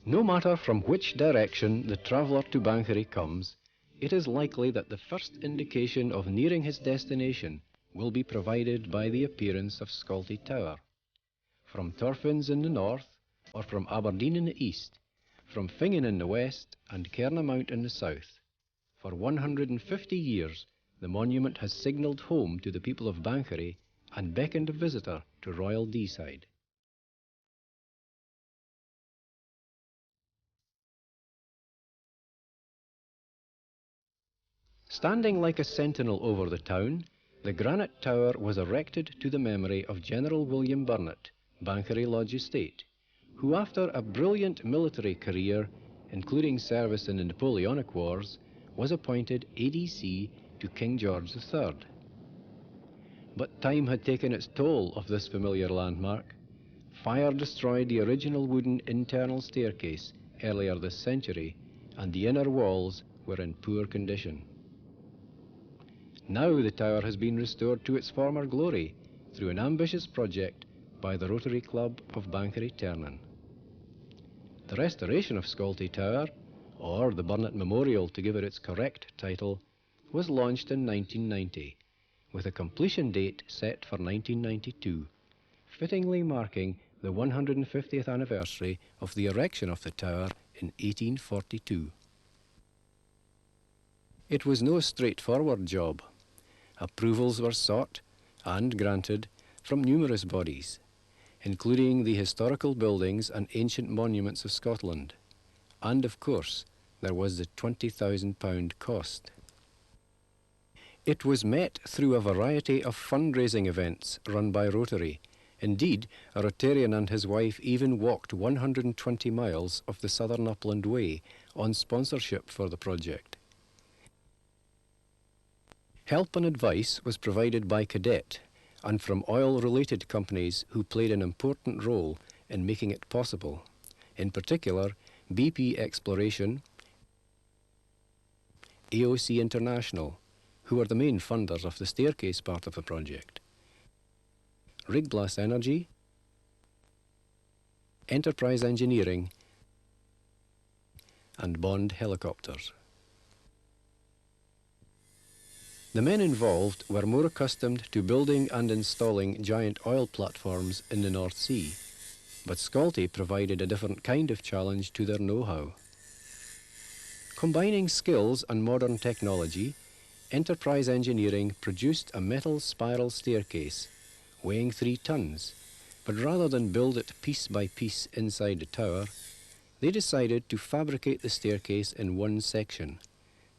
No matter from which direction the traveller to Banchory comes, it is likely that the first indication of nearing his destination will be provided by the appearance of Scolty Tower. From Torfins in the north, or from Aberdeen in the east, from Fingen in the west and Cairnamount in the south. For 150 years, the monument has signalled home to the people of Banchory and beckoned a visitor to Royal Deeside. Standing like a sentinel over the town, the granite tower was erected to the memory of General William Burnett, Banchory Lodge Estate, who after a brilliant military career, including service in the Napoleonic Wars, was appointed ADC to King George III. But time had taken its toll of this familiar landmark. Fire destroyed the original wooden internal staircase earlier this century, and the inner walls were in poor condition. Now the tower has been restored to its former glory through an ambitious project by the Rotary Club of Banchory-Ternan. The restoration of Scolty Tower, or the Burnett Memorial to give it its correct title, was launched in 1990, with a completion date set for 1992, fittingly marking the 150th anniversary of the erection of the tower in 1842. It was no straightforward job. Approvals were sought and granted from numerous bodies, including the Historical Buildings and Ancient Monuments of Scotland, and of course there was the £20,000 cost. It was met through a variety of fundraising events run by Rotary. Indeed, a Rotarian and his wife even walked 120 miles of the Southern Upland Way on sponsorship for the project. Help and advice was provided by Cadet and from oil-related companies who played an important role in making it possible, in particular BP Exploration, AOC International, who are the main funders of the staircase part of the project, Rigglass Energy, Enterprise Engineering, and Bond Helicopters. The men involved were more accustomed to building and installing giant oil platforms in the North Sea, but Scolty provided a different kind of challenge to their know-how. Combining skills and modern technology, Enterprise Engineering produced a metal spiral staircase weighing 3 tons, but rather than build it piece by piece inside the tower, they decided to fabricate the staircase in one section,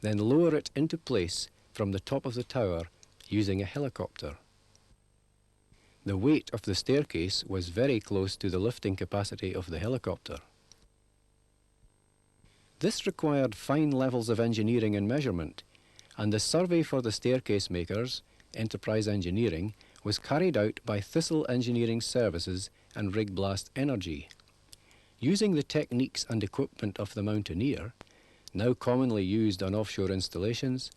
then lower it into place from the top of the tower using a helicopter. The weight of the staircase was very close to the lifting capacity of the helicopter. This required fine levels of engineering and measurement, and the survey for the staircase makers, Enterprise Engineering, was carried out by Thistle Engineering Services and Rigglass Energy. Using the techniques and equipment of the mountaineer, now commonly used on offshore installations,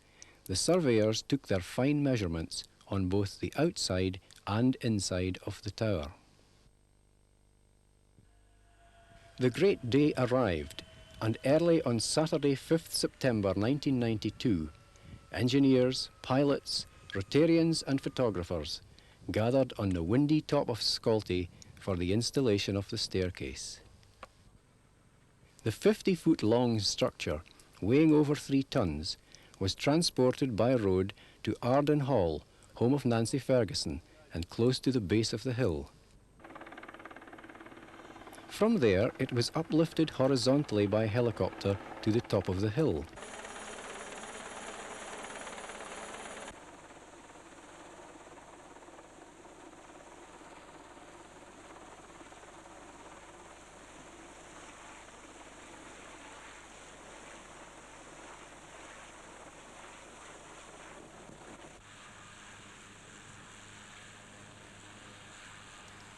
the surveyors took their fine measurements on both the outside and inside of the tower. The great day arrived, and early on Saturday, 5th September 1992, engineers, pilots, Rotarians and photographers gathered on the windy top of Scolty for the installation of the staircase. The 50-foot-long structure, weighing over 3 tons, was transported by road to Arden Hall, home of Nancy Ferguson, and close to the base of the hill. From there, it was uplifted horizontally by helicopter to the top of the hill.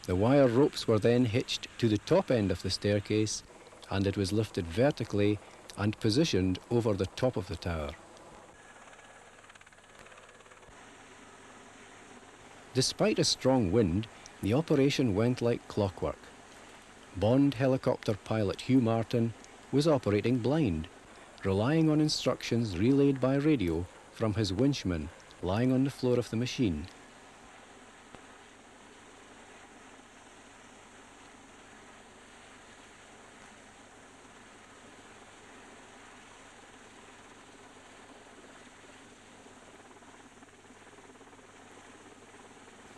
The wire ropes were then hitched to the top end of the staircase, and it was lifted vertically and positioned over the top of the tower. Despite a strong wind, the operation went like clockwork. Bond helicopter pilot Hugh Martin was operating blind, relying on instructions relayed by radio from his winchman lying on the floor of the machine.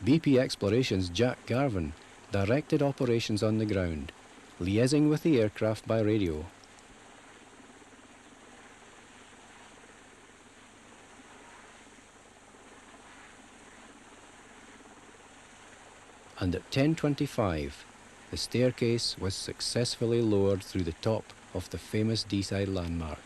BP Exploration's Jack Garvin directed operations on the ground, liaising with the aircraft by radio. And at 10:25, the staircase was successfully lowered through the top of the famous D-side landmark.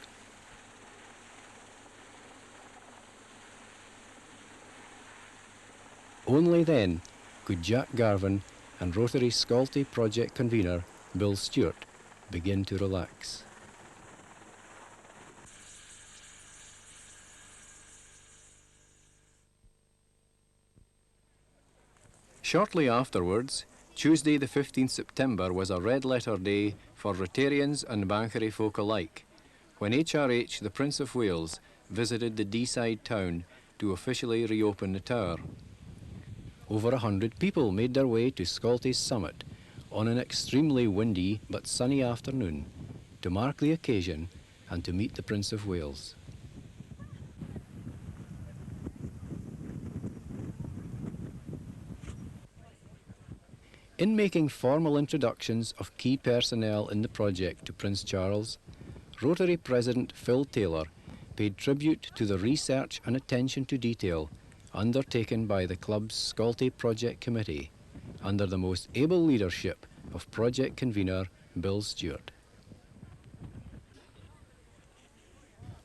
Only then could Jack Garvin and Rotary Scolty project convener Bill Stewart begin to relax. Shortly afterwards, Tuesday the 15th September was a red-letter day for Rotarians and Banchory folk alike, when HRH the Prince of Wales visited the D-side town to officially reopen the tower. Over 100 people made their way to Scolty's summit on an extremely windy but sunny afternoon to mark the occasion and to meet the Prince of Wales. In making formal introductions of key personnel in the project to Prince Charles, Rotary President Phil Taylor paid tribute to the research and attention to detail undertaken by the club's Scolty Project Committee under the most able leadership of project convener Bill Stewart.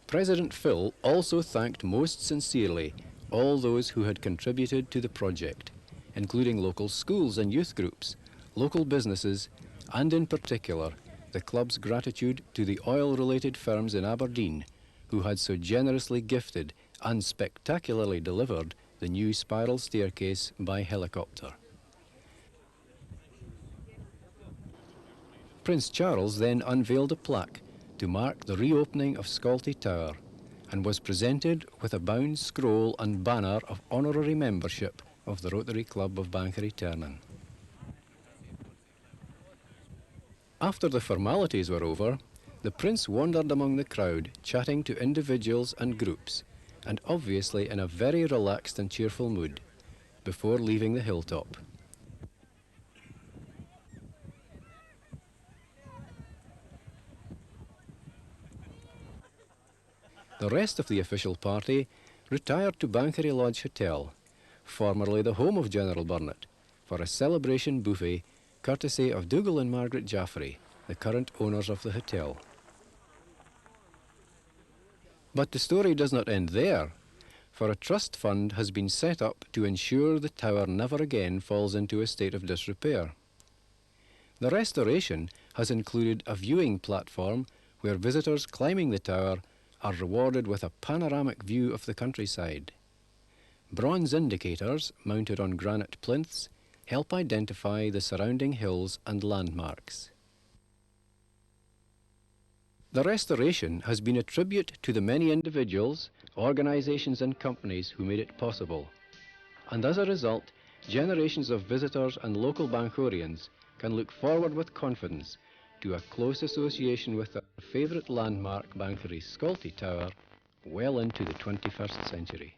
President Phil also thanked most sincerely all those who had contributed to the project, including local schools and youth groups, local businesses, and in particular the club's gratitude to the oil-related firms in Aberdeen who had so generously gifted and spectacularly delivered the new spiral staircase by helicopter. Prince Charles then unveiled a plaque to mark the reopening of Scolty Tower and was presented with a bound scroll and banner of honorary membership of the Rotary Club of Banchory-Ternan. After the formalities were over, the Prince wandered among the crowd, chatting to individuals and groups, and obviously in a very relaxed and cheerful mood, before leaving the hilltop. The rest of the official party retired to Banchory Lodge Hotel, formerly the home of General Burnett, for a celebration buffet courtesy of Dougal and Margaret Jaffrey, the current owners of the hotel. But the story does not end there, for a trust fund has been set up to ensure the tower never again falls into a state of disrepair. The restoration has included a viewing platform where visitors climbing the tower are rewarded with a panoramic view of the countryside. Bronze indicators mounted on granite plinths help identify the surrounding hills and landmarks. The restoration has been a tribute to the many individuals, organisations and companies who made it possible, and as a result, generations of visitors and local Banchorians can look forward with confidence to a close association with their favourite landmark, Banchory's Scolty Tower, well into the 21st century.